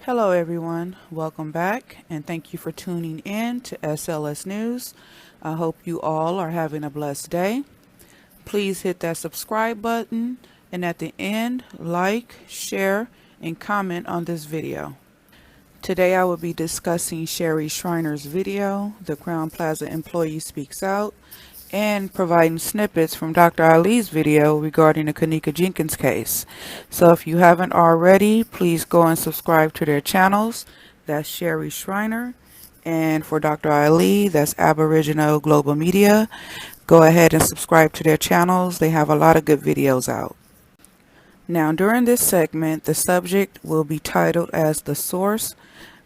Hello, everyone. Welcome back, and thank you for tuning in to SLS News. I hope you all are having a blessed day. Please hit that subscribe button, and at the end, like, share, and comment on this video. Today, I will be discussing Sherry Schreiner's video, The Crown Plaza Employee Speaks Out, and providing snippets from Dr. Ali's video regarding the Kenneka Jenkins case. So if you haven't already, please go and subscribe to their channels. That's Sherry Schreiner. And for Dr. Ali, that's Aboriginal Global Media. Go ahead and subscribe to their channels. They have a lot of good videos out. Now, during this segment, the subject will be titled as The Source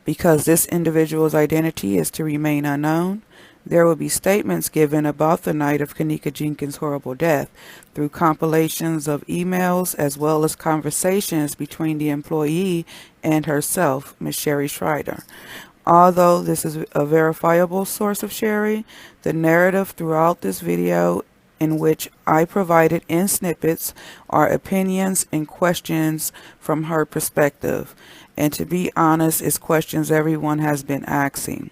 because this individual's identity is to remain unknown. There will be statements given about the night of Kenneka Jenkins' horrible death through compilations of emails as well as conversations between the employee and herself, Ms. Sherry Schreider. Although this is a verifiable source of Sherry, the narrative throughout this video in which I provided in snippets are opinions and questions from her perspective. And to be honest, it's questions everyone has been asking.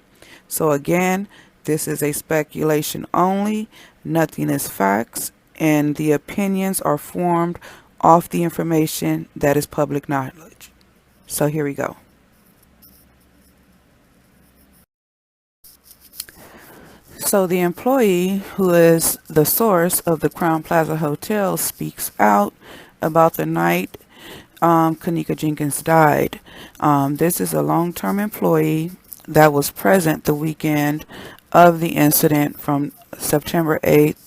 So again, this is a speculation only, nothing is facts, and the opinions are formed off the information that is public knowledge. So here we go. So the employee, who is the source of the Crown Plaza Hotel, speaks out about the night Kenneka Jenkins died. This is a long-term employee that was present the weekend of the incident from September 8th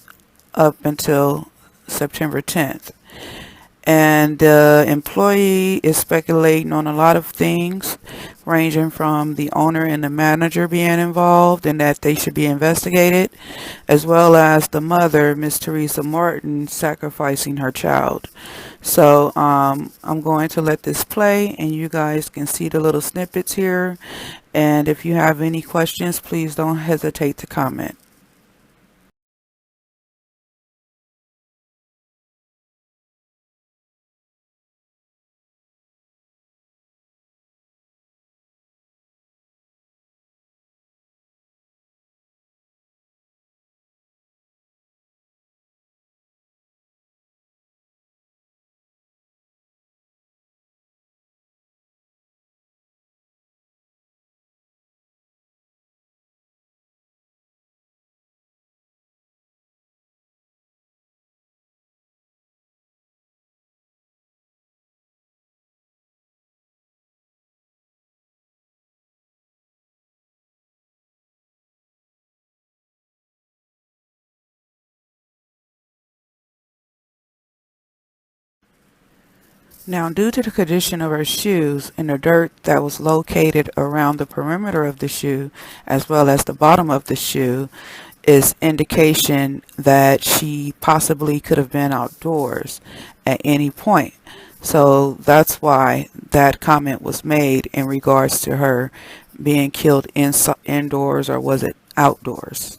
up until September 10th. And the employee is speculating on a lot of things, ranging from the owner and the manager being involved and that they should be investigated, as well as the mother, Miss Teresa Martin, sacrificing her child. So I'm going to let this play, and you guys can see the little snippets here. And if you have any questions, please don't hesitate to comment. Now, due to the condition of her shoes and the dirt that was located around the perimeter of the shoe, as well as the bottom of the shoe, is indication that she possibly could have been outdoors at any point. So that's why that comment was made in regards to her being killed indoors, or was it outdoors?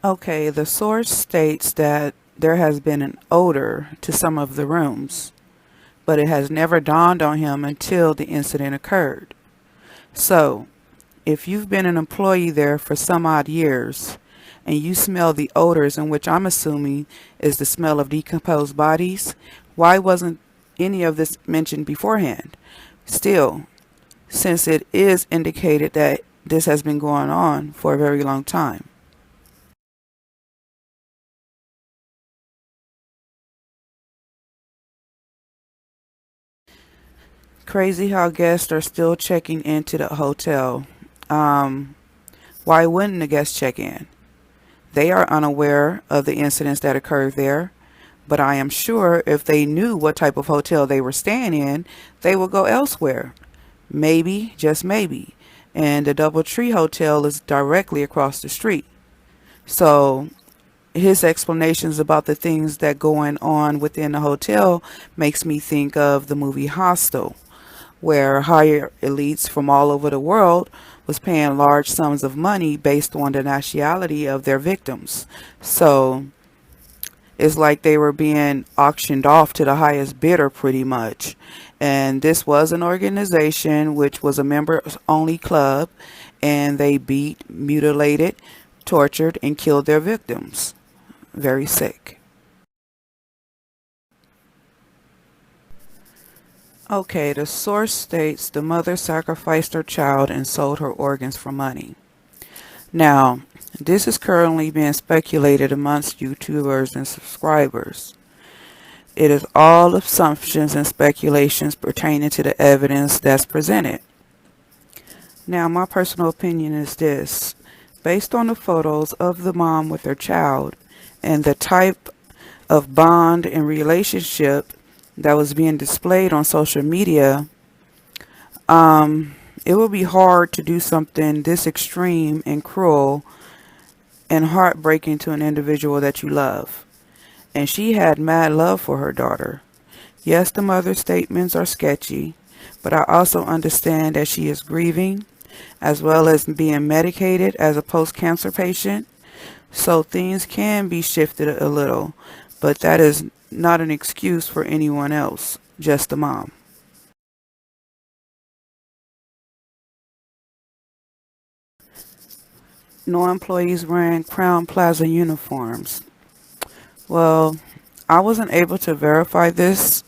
Okay, the source states that there has been an odor to some of the rooms, but it has never dawned on him until the incident occurred. So, if you've been an employee there for some odd years and you smell the odors, in which I'm assuming is the smell of decomposed bodies, why wasn't any of this mentioned beforehand? Still, since it is indicated that this has been going on for a very long time. Crazy how guests are still checking into the hotel. Um, why wouldn't the guests check in? They are unaware of the incidents that occurred there, but I am sure if they knew what type of hotel they were staying in, they would go elsewhere. Maybe, just maybe. And the Doubletree Hotel is directly across the street. So his explanations about the things that going on within the hotel makes me think of the movie Hostel, where higher elites from all over the world was paying large sums of money based on the nationality of their victims. So it's like they were being auctioned off to the highest bidder pretty much. And this was an organization which was a members only club, and they beat, mutilated, tortured, and killed their victims. Very sick. Okay, the source states the mother sacrificed her child and sold her organs for money. Now, this is currently being speculated amongst YouTubers and subscribers. It is all assumptions and speculations pertaining to the evidence that's presented. Now, my personal opinion is this. Based on the photos of the mom with her child and the type of bond and relationship that was being displayed on social media, it will be hard to do something this extreme and cruel and heartbreaking to an individual that you love. And she had mad love for her daughter. Yes, the mother's statements are sketchy, but I also understand that she is grieving as well as being medicated as a post-cancer patient. So things can be shifted a little, but that is not an excuse for anyone else, just the mom. No employees wearing Crown Plaza uniforms. Well, I wasn't able to verify this,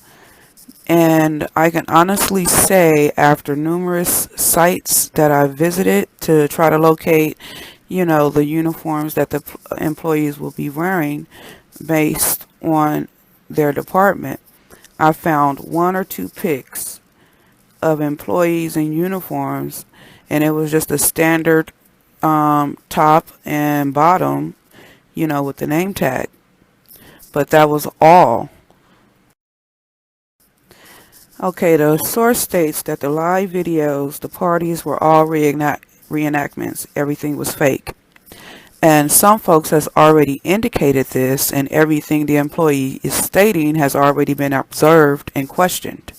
and I can honestly say after numerous sites that I visited to try to locate, the uniforms that the employees will be wearing based on their department, I found one or two pics of employees in uniforms, and it was just a standard top and bottom, with the name tag. But that was all. Okay, the source states that the live videos, the parties were all reenactments. Everything was fake. And some folks has already indicated this, and everything the employee is stating has already been observed and questioned.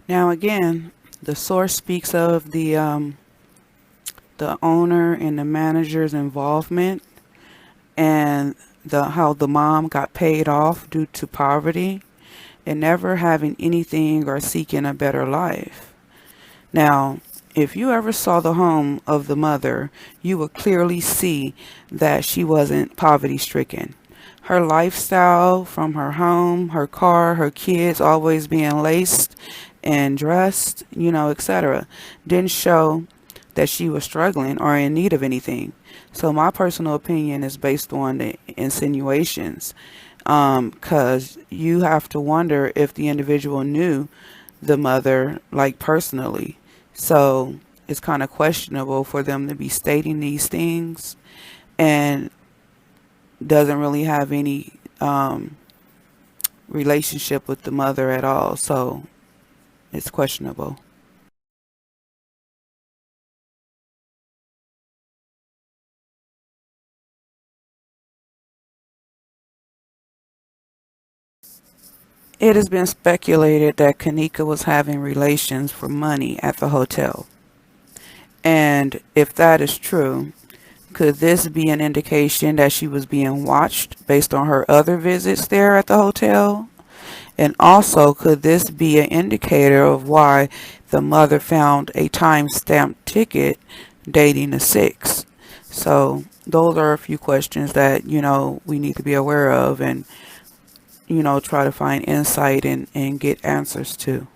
Now again, the source speaks of the owner and the manager's involvement, and how the mom got paid off due to poverty and never having anything or seeking a better life. Now, if you ever saw the home of the mother, you would clearly see that she wasn't poverty stricken. Her lifestyle, from her home, her car, her kids always being laced and dressed, etc., didn't show that she was struggling or in need of anything. So my personal opinion is based on the insinuations, because you have to wonder if the individual knew the mother, like, personally. So it's kind of questionable for them to be stating these things. and doesn't really have any relationship with the mother at all. So it's questionable. It has been speculated that Kenneka was having relations for money at the hotel. And if that is true, could this be an indication that she was being watched based on her other visits there at the hotel? And also, could this be an indicator of why the mother found a time-stamped ticket dating the 6th? So, those are a few questions that, we need to be aware of and, try to find insight and get answers to.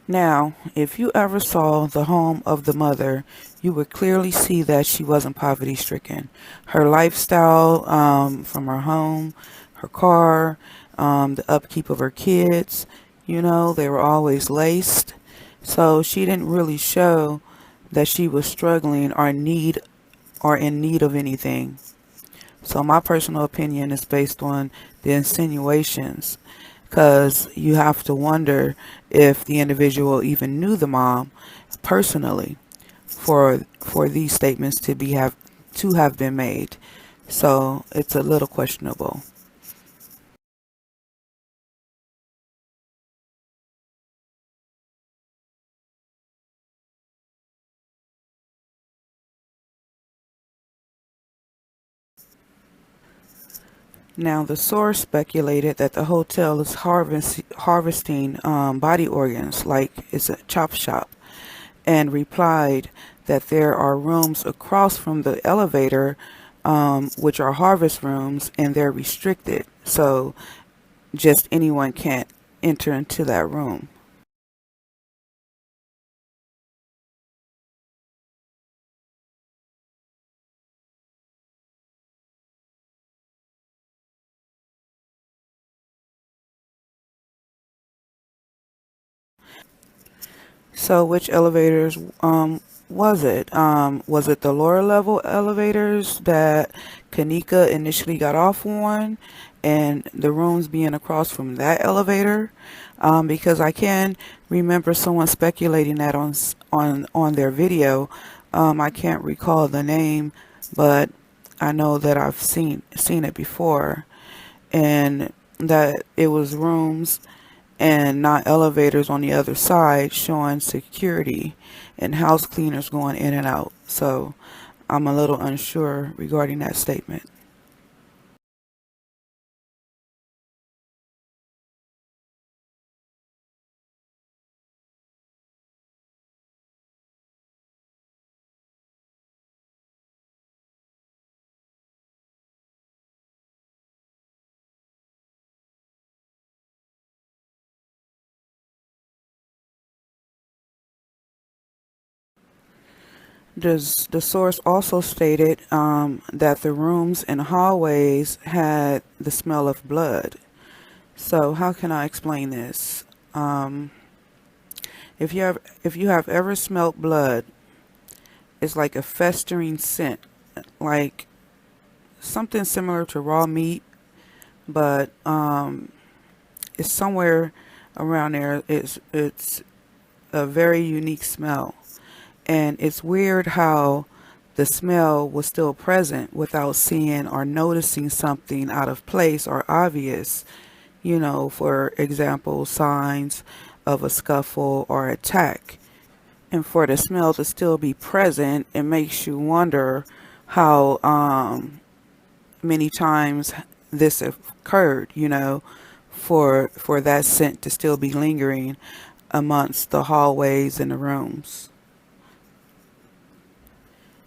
Now, if you ever saw the home of the mother, you would clearly see that she wasn't poverty stricken. Her lifestyle, from her home, her car, the upkeep of her kids, they were always laced. So she didn't really show that she was struggling or in need of anything. So my personal opinion is based on the insinuations, because you have to wonder if the individual even knew the mom personally for these statements to have been made. So it's a little questionable. Now, the source speculated that the hotel is harvesting body organs like it's a chop shop, and replied that there are rooms across from the elevator, which are harvest rooms, and they're restricted. So just anyone can't enter into that room. So which elevators was it? Was it the lower level elevators that Kenneka initially got off on, and the rooms being across from that elevator? Because I can remember someone speculating that on their video. I can't recall the name, but I know that I've seen it before, and that it was rooms and not elevators on the other side, showing security and house cleaners going in and out. So I'm a little unsure regarding that statement. The source also stated that the rooms and hallways had the smell of blood. So how can I explain this? Um, if you have ever smelt blood, it's like a festering scent, like something similar to raw meat, but it's somewhere around there. It's a very unique smell, and it's weird how the smell was still present without seeing or noticing something out of place or obvious. For example, signs of a scuffle or attack. And for the smell to still be present, it makes you wonder how many times this occurred, for that scent to still be lingering amongst the hallways and the rooms.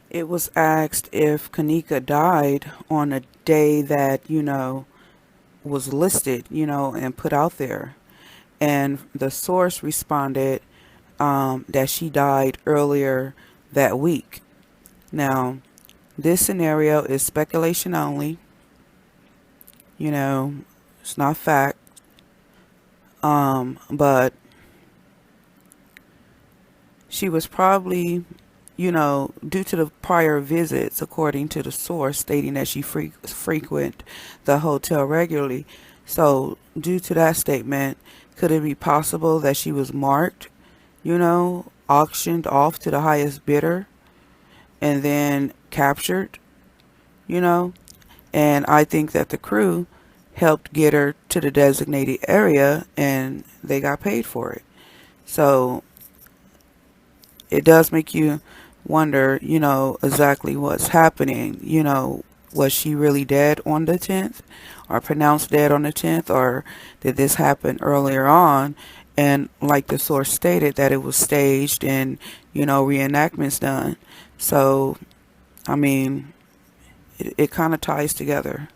It was asked if Kenneka died on a day that, was listed, and put out there. And the source responded that she died earlier that week. Now, this scenario is speculation only, you know, it's not fact. But she was probably, due to the prior visits, according to the source, stating that she frequent the hotel regularly. So, due to that statement, could it be possible that she was marked, auctioned off to the highest bidder and then captured, you know? And I think that the crew helped get her to the designated area and they got paid for it. So it does make you wonder, exactly what's happening. Was she really dead on the 10th or pronounced dead on the 10th, or did this happen earlier on? And like the source stated, that it was staged and, reenactments done. So, I mean, it kind of ties together.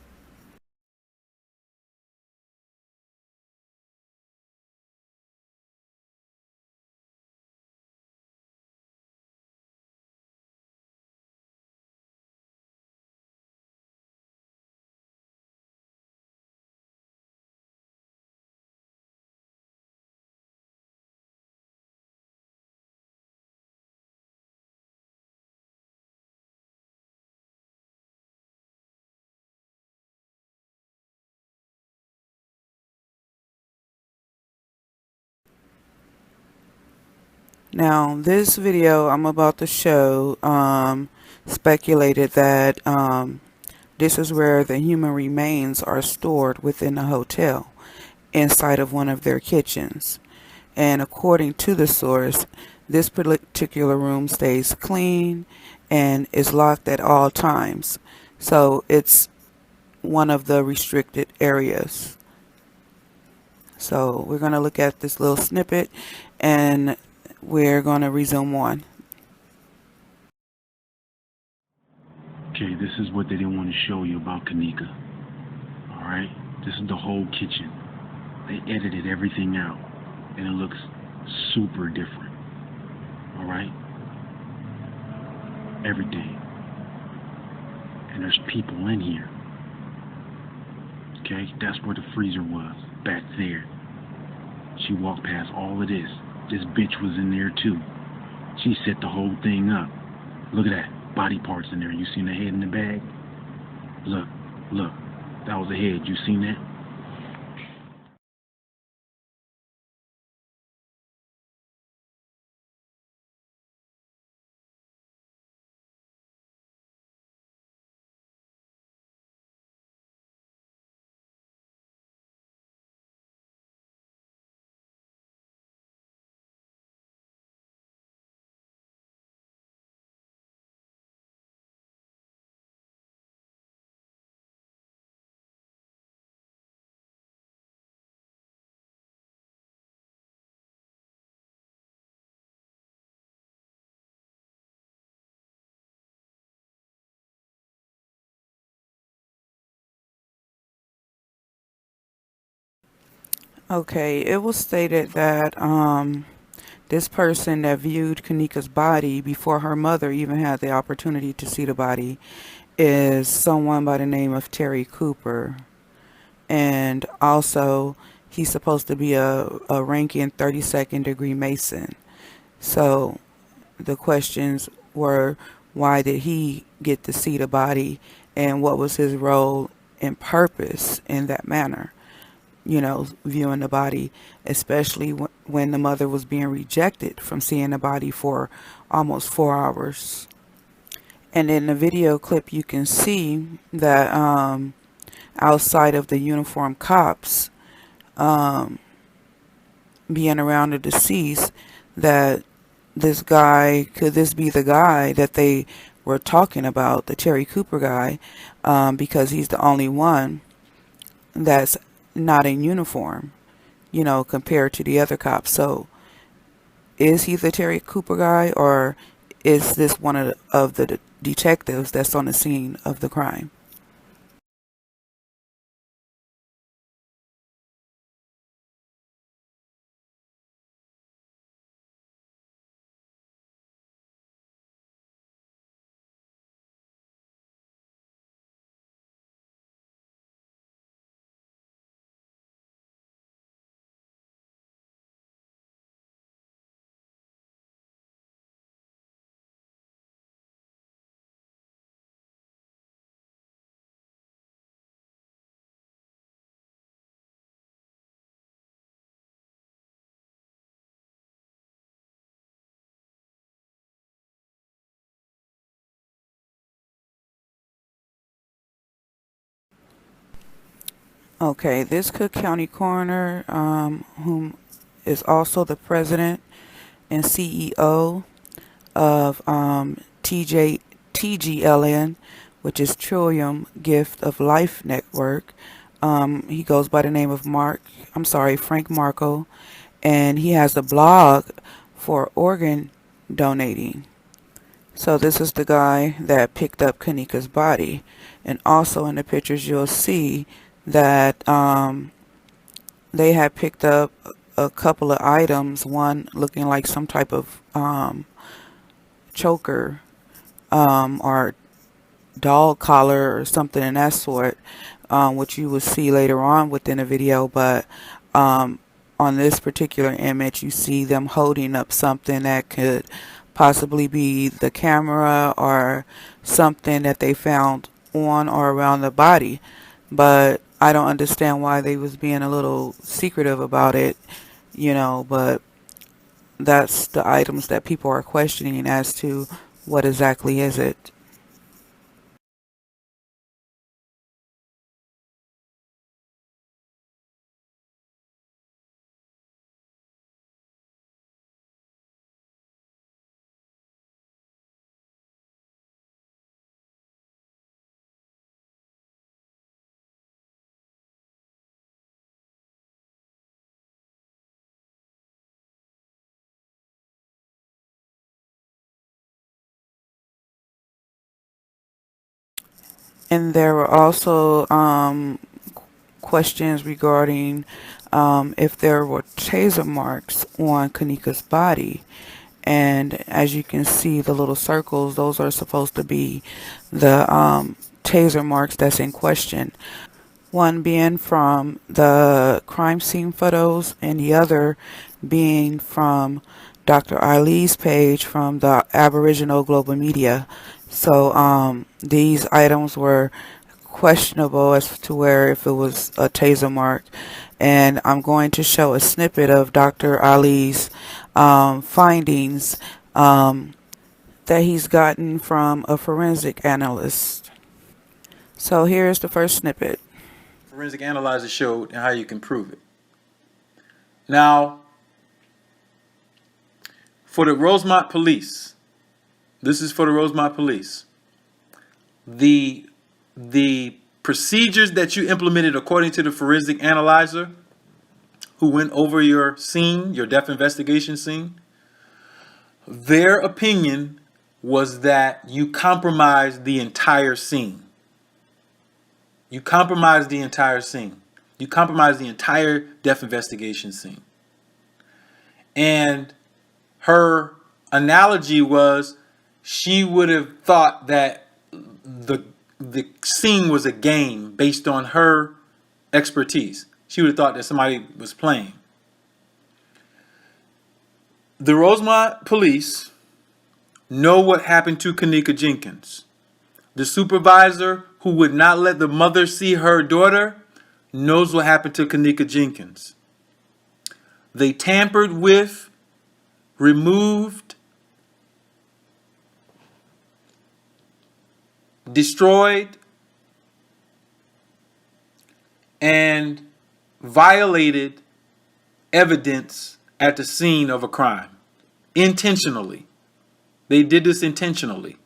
Now, this video I'm about to show speculated that this is where the human remains are stored within the hotel, inside of one of their kitchens. And according to the source, this particular room stays clean and is locked at all times. So it's one of the restricted areas. So we're going to look at this little snippet and we're going to resume on. Okay, this is what they didn't want to show you about Kenneka. Alright? This is the whole kitchen. They edited everything out. And it looks super different. Alright? Everything. And there's people in here. Okay? That's where the freezer was. Back there. She walked past all of this. This bitch was in there too. She set the whole thing up. Look at that. Body parts in there. You seen the head in the bag? Look, look. That was the head. You seen that? Okay, it was stated that this person that viewed Kenneka's body before her mother even had the opportunity to see the body is someone by the name of Terry Cooper. And also, he's supposed to be a ranking 32nd degree Mason. So the questions were, why did he get to see the body and what was his role and purpose in that manner? Viewing the body, especially when the mother was being rejected from seeing the body for almost 4 hours. And in the video clip, you can see that outside of the uniformed cops being around the deceased, that could this be the guy that they were talking about, the Terry Cooper guy, because he's the only one that's not in uniform, compared to the other cops. So is he the Terry Cooper guy, or is this one of the detectives that's on the scene of the crime? Okay, this Cook County coroner, whom is also the president and CEO of TGLN, which is Trillium Gift of Life Network. He goes by the name of Frank Marco, and he has a blog for organ donating. So this is the guy that picked up Kenneka's body. And also in the pictures you'll see that they had picked up a couple of items, one looking like some type of choker or dog collar or something in that sort, which you will see later on within the video. But on this particular image, you see them holding up something that could possibly be the camera or something that they found on or around the body. But I don't understand why they was being a little secretive about it, but that's the items that people are questioning as to what exactly is it. And there were also questions regarding if there were taser marks on Kenneka's body. And as you can see, the little circles, those are supposed to be the taser marks that's in question. One being from the crime scene photos, and the other being from Dr. Ali's page from the Aboriginal Global Media. So these items were questionable as to where if it was a taser mark. And I'm going to show a snippet of Dr. Ali's findings that he's gotten from a forensic analyst. So here's the first snippet. Forensic analyzer showed and how you can prove it. Now, for the Rosemont police, this is for the Rosemont police. The procedures that you implemented according to the forensic analyzer who went over your scene, your death investigation scene, their opinion was that you compromised the entire scene. You compromised the entire scene. You compromised the entire death investigation scene. And her analogy was she would have thought that the scene was a game based on her expertise. She would have thought that somebody was playing. The Rosemont police know what happened to Kenneka Jenkins. The supervisor who would not let the mother see her daughter knows what happened to Kenneka Jenkins. They tampered with, removed, destroyed, and violated evidence at the scene of a crime. Intentionally. They did this intentionally.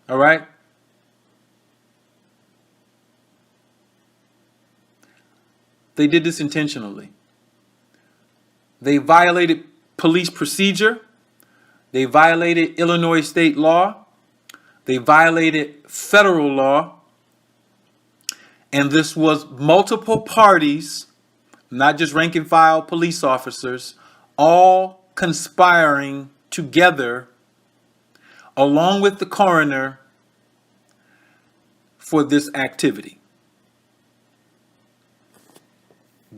All right? They did this intentionally. They violated police procedure. They violated Illinois state law. They violated federal law. And this was multiple parties, not just rank and file police officers, all conspiring together along with the coroner for this activity.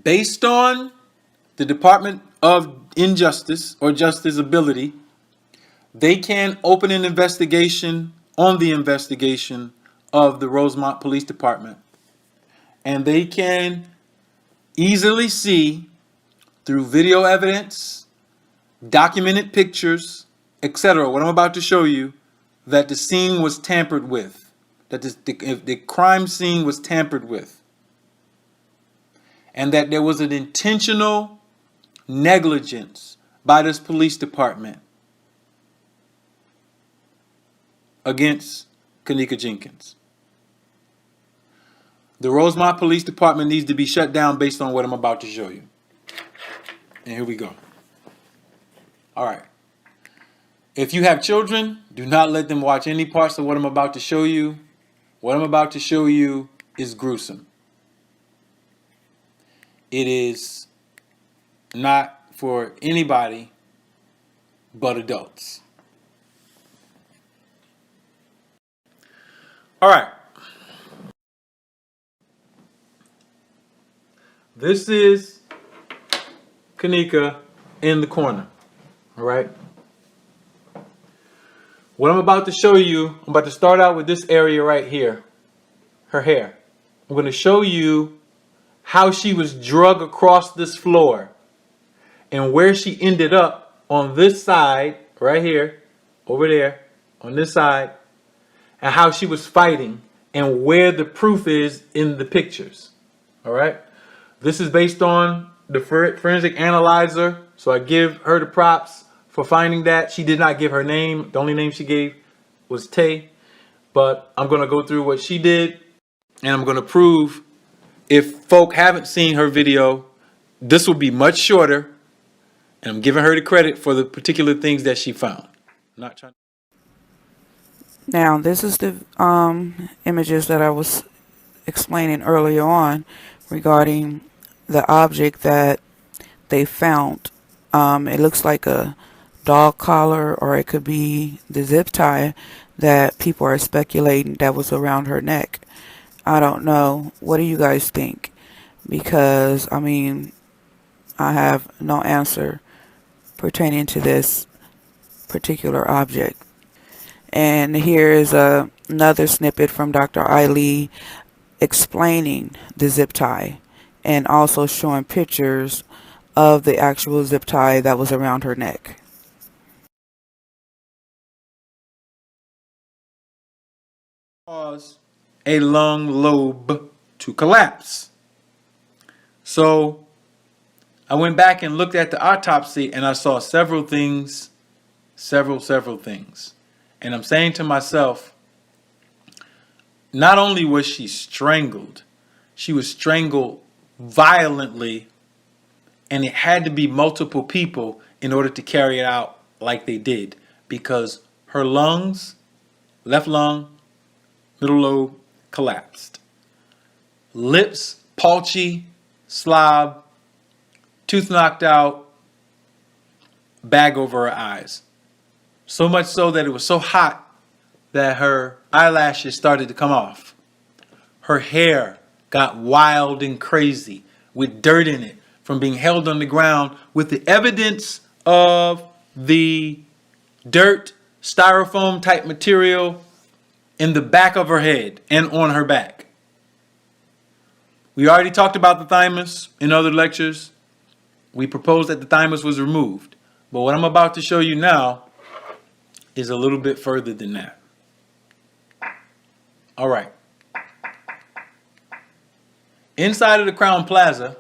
Based on the Department of Injustice or Justice ability, they can open an investigation on the investigation of the Rosemont Police Department. And they can easily see through video evidence, documented pictures, etc., what I'm about to show you, that the scene was tampered with, that the crime scene was tampered with. and that there was an intentional negligence by this police department against Kenneka Jenkins. The Rosemont Police Department needs to be shut down based on what I'm about to show you. And here we go. All right. If you have children, do not let them watch any parts of what I'm about to show you. What I'm about to show you is gruesome. It is not for anybody but adults. All right. This is Kenneka in the corner. All right. What I'm about to show you, I'm about to start out with this area right here, her hair. I'm going to show you how she was drug across this floor and where she ended up on this side, right here, over there, on this side, and how she was fighting and where the proof is in the pictures. All right. This is based on the forensic analyzer, so I give her the props for finding that. She did not give her name. The only name she gave was Tay. But I'm going to go through what she did, and I'm going to prove, if folk haven't seen her video, this will be much shorter, and I'm giving her the credit for the particular things that she found. I'm not trying. Now, this is the images that I was explaining earlier on regarding the object that they found. It looks like a dog collar, or it could be the zip tie that people are speculating that was around her neck. I don't know. What do you guys think? Because, I mean, I have no answer pertaining to this particular object. And here is another snippet from Dr. Eiley explaining the zip tie and also showing pictures of the actual zip tie that was around her neck. Cause a lung lobe to collapse. So I went back and looked at the autopsy, and I saw several things, several things. And I'm saying to myself, not only was she strangled, she was strangled violently, and it had to be multiple people in order to carry it out like they did, because her lungs, left lung, middle lobe, collapsed. Lips palchy, slob, tooth knocked out, bag over her eyes. So much so that it was so hot that her eyelashes started to come off. Her hair got wild and crazy with dirt in it from being held on the ground with the evidence of the dirt, styrofoam type material in the back of her head and on her back. We already talked about the thymus in other lectures. We proposed that the thymus was removed. But what I'm about to show you now is a little bit further than that. All right. Inside of the Crown Plaza,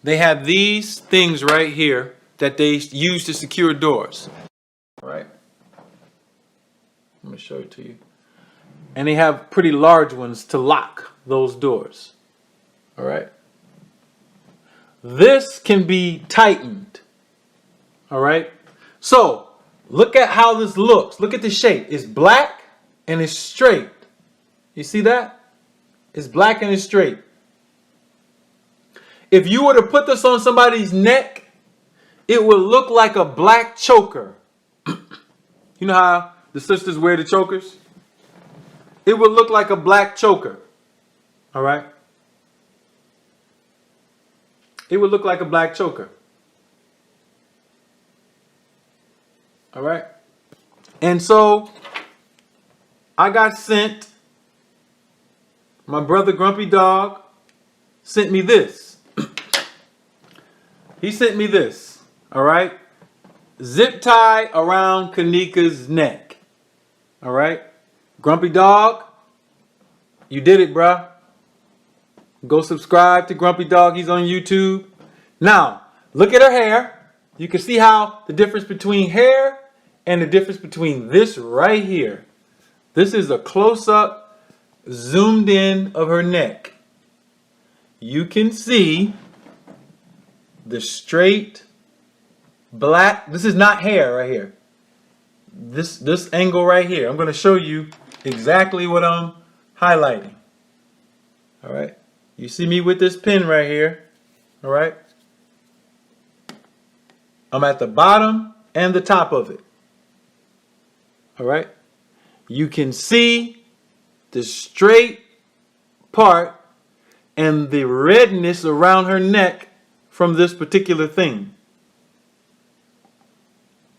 they have these things right here that they use to secure doors. All right. Let me show it to you. And they have pretty large ones to lock those doors. All right. This can be tightened. All right. So look at how this looks. Look at the shape. It's black and it's straight. You see that? It's black and it's straight. If you were to put this on somebody's neck, it would look like a black choker. You know how the sisters wear the chokers? It would look like a black choker. All right? It would look like a black choker. All right? And so I got sent, my brother Grumpy Dog sent me this. He sent me this. All right? Zip tie around Kenneka's neck. All right? Grumpy Dog, you did it, bruh. Go subscribe to Grumpy Dog. He's on YouTube. Now, look at her hair. You can see how the difference between hair and the difference between this right here. This is a close-up, zoomed in of her neck. You can see the straight black. This is not hair right here. This angle right here. I'm going to show you exactly what I'm highlighting. All right. You see me with this pen right here. All right. I'm at the bottom and the top of it. All right. You can see the straight part and the redness around her neck from this particular thing.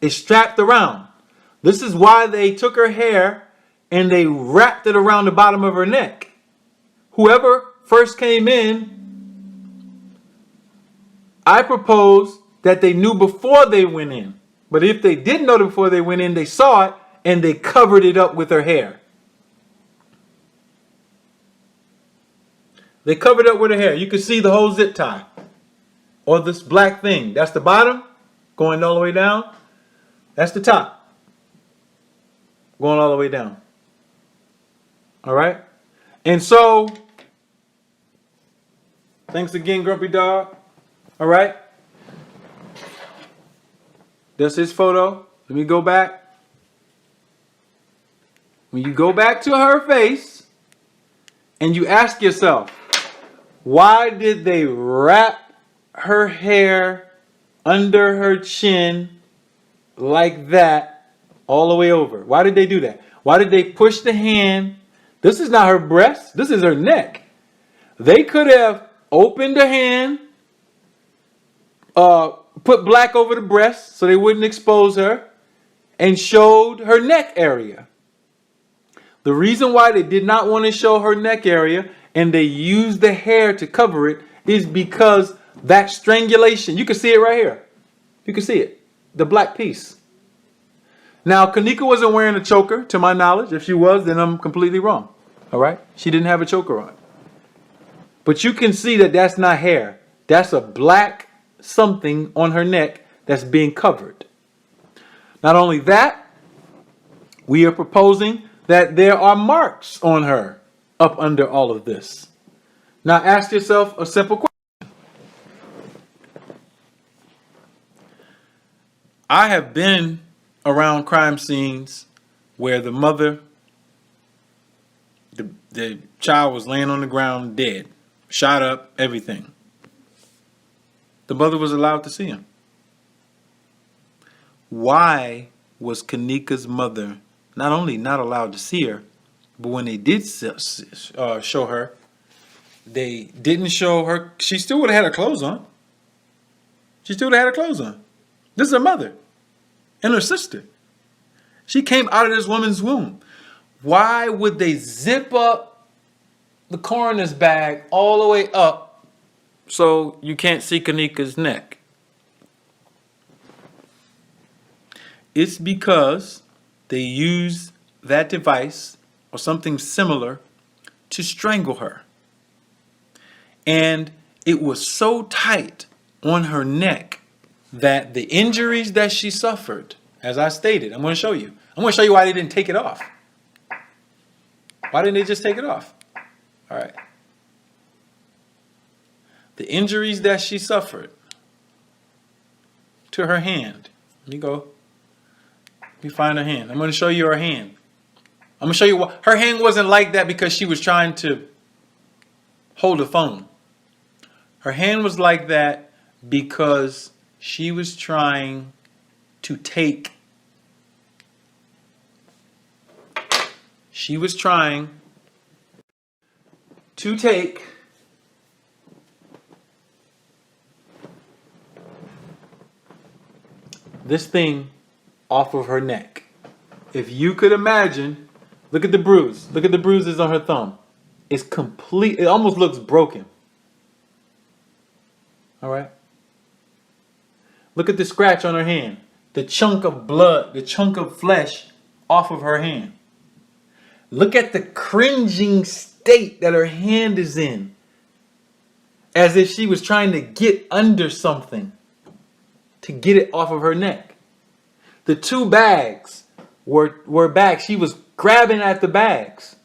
It's strapped around. This is why they took her hair and they wrapped it around the bottom of her neck. Whoever first came in, I propose that they knew before they went in. But if they didn't know before they went in, they saw it and they covered it up with her hair. They covered it up with her hair. You can see the whole zip tie. Or this black thing. That's the bottom, going all the way down. That's the top, going all the way down. All right? And so, thanks again, Grumpy Dog. All right? That's his photo. Let me go back. When you go back to her face and you ask yourself, why did they wrap her hair under her chin like that all the way over? Why did they do that? Why did they push the hand? This is not her breast. This is her neck. They could have opened the hand, put black over the breast so they wouldn't expose her, and showed her neck area. The reason why they did not want to show her neck area and they used the hair to cover it is because that strangulation, you can see it right here. You can see it, the black piece. Now, Kenneka wasn't wearing a choker, to my knowledge. If she was, then I'm completely wrong. All right? She didn't have a choker on. But you can see that that's not hair. That's a black something on her neck that's being covered. Not only that, we are proposing that there are marks on her up under all of this. Now ask yourself a simple question. I have been around crime scenes where the mother, the child was laying on the ground dead, shot up, everything. The mother was allowed to see him. Why was Kenneka's mother not only not allowed to see her, but when they did show her, they didn't show her. She still would have had her clothes on. She still would have had her clothes on. This is her mother and her sister. She came out of this woman's womb. Why would they zip up the coroner's bag all the way up so you can't see Kenneka's neck? It's because they used that device or something similar to strangle her. And it was so tight on her neck that the injuries that she suffered, as I stated, I'm going to show you. I'm going to show you why they didn't take it off. Why didn't they just take it off? All right. The injuries that she suffered to her hand. Let me go. Let me find her hand. I'm going to show you her hand. I'm going to show you why. Her hand wasn't like that because she was trying to hold a phone. Her hand was like that because she was trying to take. She was trying to take this thing off of her neck. If you could imagine, look at the bruise. Look at the bruises on her thumb. It's complete. It almost looks broken. All right. Look at the scratch on her hand. The chunk of blood, the chunk of flesh off of her hand. Look at the cringing state that her hand is in. as if she was trying to get under something to get it off of her neck. The two bags were bags. She was grabbing at the bags.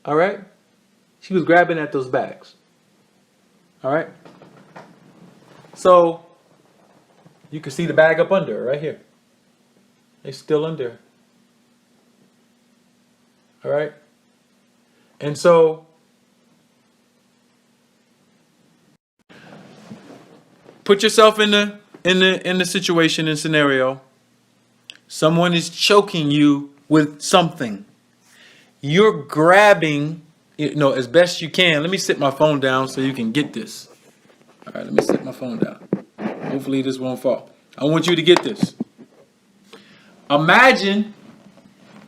All right? She was grabbing at those bags. All right? So you can see the bag up under her right here. It's still under her. All right? And so put yourself in the situation and scenario. Someone is choking you with something. You're grabbing, as best you can. Let me sit my phone down so you can get this. All right, let me sit my phone down. Hopefully this won't fall. I want you to get this. Imagine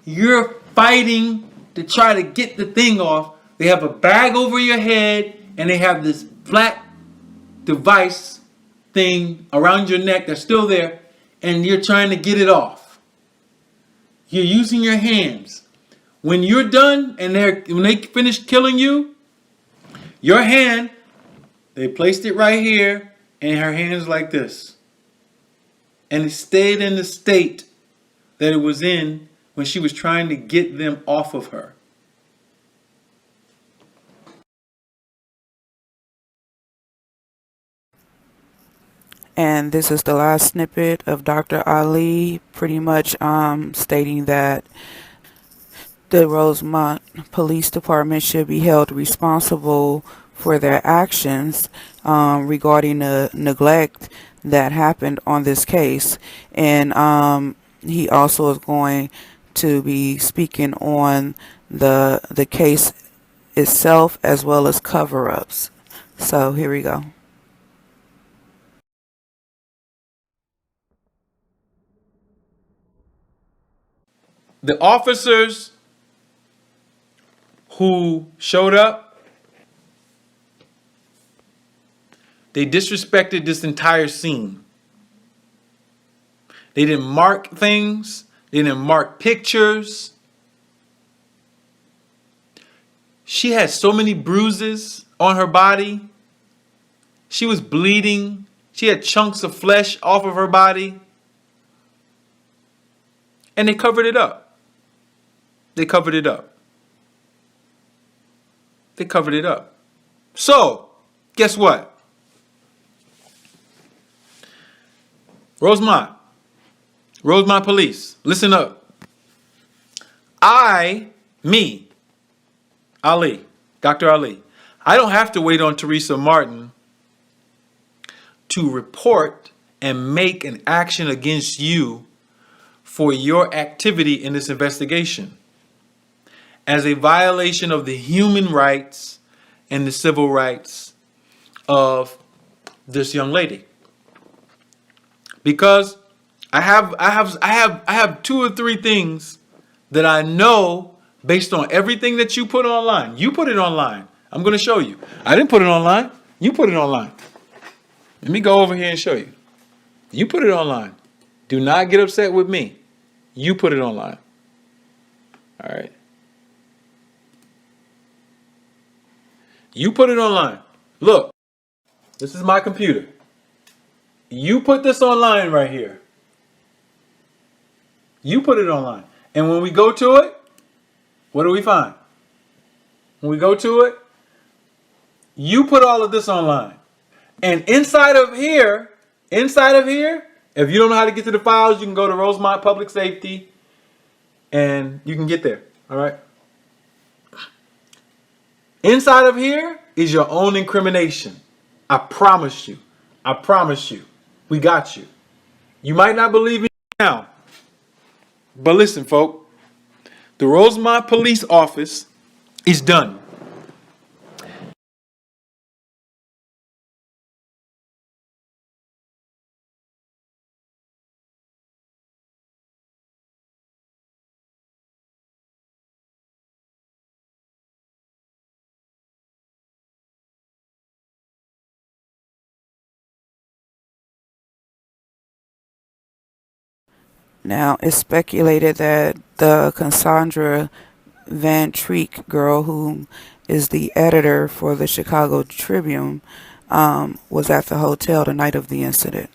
you're fighting to try to get the thing off. They have a bag over your head and they have this flat device thing around your neck that's still there, and you're trying to get it off. You're using your hands. When you're done and when they finish killing you, your hand, they placed it right here, and her hand's like this. And it stayed in the state that it was in when she was trying to get them off of her. And this is the last snippet of Dr. Ali pretty much stating that the Rosemont Police Department should be held responsible for their actions regarding the neglect that happened on this case. And he also is going to be speaking on the case itself as well as cover-ups. So here we go. The officers who showed up, they disrespected this entire scene. They didn't mark things. They didn't mark pictures. She had so many bruises on her body. She was bleeding. She had chunks of flesh off of her body. And they covered it up. They covered it up. They covered it up. So, guess what? Rosemont Police, listen up. Ali, Dr. Ali, I don't have to wait on Teresa Martin to report and make an action against you for your activity in this investigation as a violation of the human rights and the civil rights of this young lady. Because I have two or three things that I know based on everything that you put online. You put it online. I'm going to show you. I didn't put it online. You put it online. Let me go over here and show you. You put it online. Do not get upset with me. You put it online. All right. You put it online. Look, this is my computer. You put this online right here. You put it online. And when we go to it, what do we find? When we go to it, you put all of this online. And inside of here, if you don't know how to get to the files, you can go to Rosemont Public Safety and you can get there. All right. Inside of here is your own incrimination. I promise you. I promise you. We got you. You might not believe me now. But listen, folk. The Rosemont Police Office is done. Now, it's speculated that the Cassandra Van Treek girl who is the editor for the Chicago Tribune, was at the hotel the night of the incident.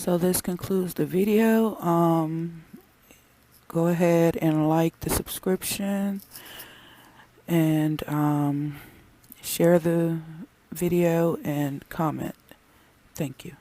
So this concludes the video. Go ahead and like the subscription and share the video and comment. Thank you.